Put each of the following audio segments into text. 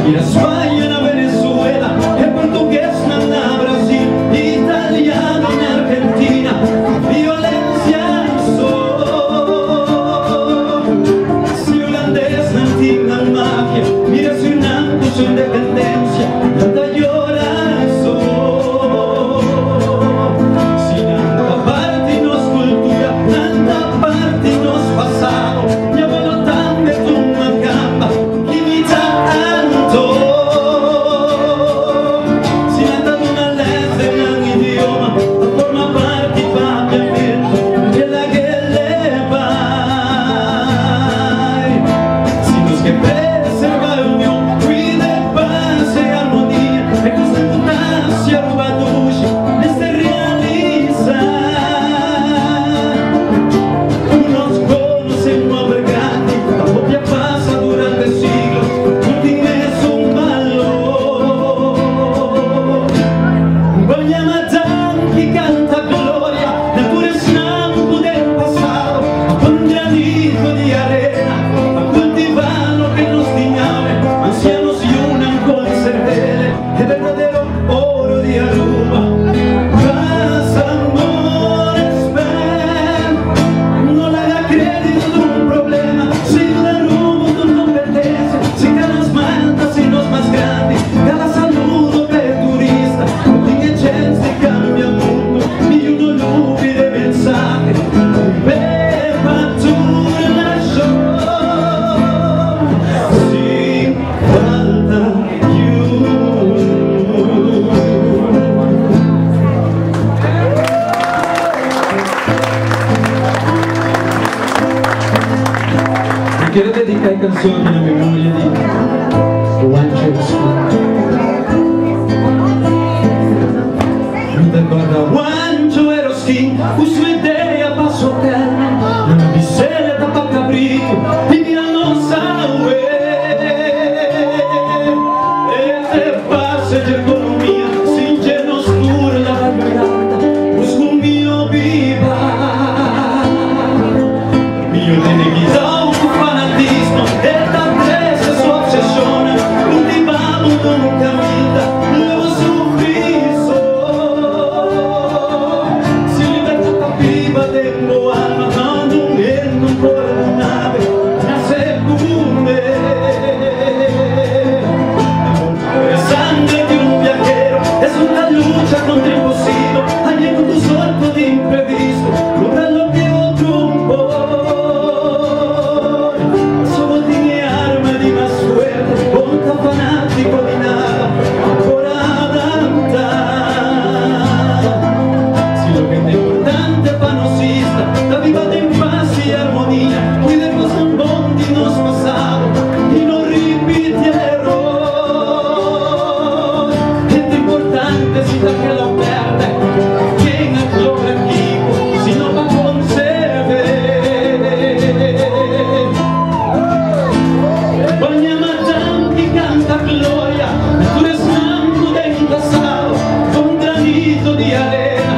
ir a España, a Venezuela, el portugués na Brasil, italiano en Argentina, violencia si holandés na antiga máfia, mira si un su independencia, tanta llorazo. Si tanta parte nos cultura, tanta parte nos pasado, mi abuelo también con una capa, imita tanto. Si nata una lente en un idioma, forma parte va capendo, e la che le vai. Si nos che preserva l'unione, guida e pace e armonia, e questa eutanasia ruba luce, ne se realiza. Nos conocemos abrigati, la copia pasa durante siglos, non tiene nessun valore. Vogliamo tanti canta gloria, nel pure sangue del passato, con granito di arena, a coltivarlo che nos dignave, ancianos y unan con cervele, el verdadero oro di Aruba. Paz, amor, espera, no le haga crédito de un problema, si de rumbo tú no pertenece, si cada malta, si los más grandes, cada saludo per turista, ogni gente cambia mundo, ni uno lupi de mensaje, beba tu relación, sin falta you. Mi quiero dedicar canzoni alla memoria di Juancho Eroskin. Mi ricorda Juancho Eroskin, con sua idea passò a terra, una bicicletta pa' cabrito, di Milano sangue, e te passa di economia, sin lleno oscuro la garganta, busco un mio viva, mio tiene quizá un fanatismo, esta presa su obsesión, cultivamos nunca vida, luego sufrizo. Si libertad viva tengo alma, mando un viento por la nave, nace cumbre. La sangre de un viajero es una lucha contra imposible, allí con tu suelto de imprevisto, logra lo que otro un solo tiene arma di más fuerte, conta fanatico di nada, ancora adaptar. Si lo que es importante panosista, la viva en paz y armonía, cuidemos un bondi nos pasado y no repite error. Gente importante si la que lo perde, quien ancora equipo, si no va a vogliamo tanti canta gloria, natura sangue del passato, con granito di arena,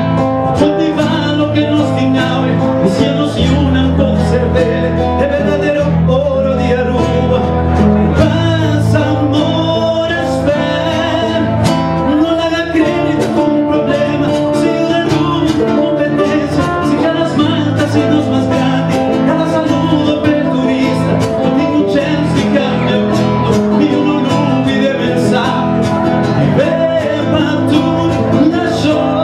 coltivar lo que nos dignave, mis cielos y unan con cervele, el verdadero oro di Aruba. Paz, amor, espera, no le haga crédito con un problema, si de rumbo competencia, si cada malta, si los más grandes, cada saludo per turista, no tengo chance di cambia il mondo, ni uno lupi de mensaje, beba tu nación,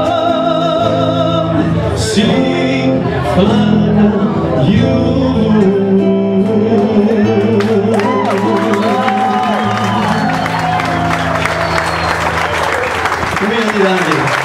sin falta you. Come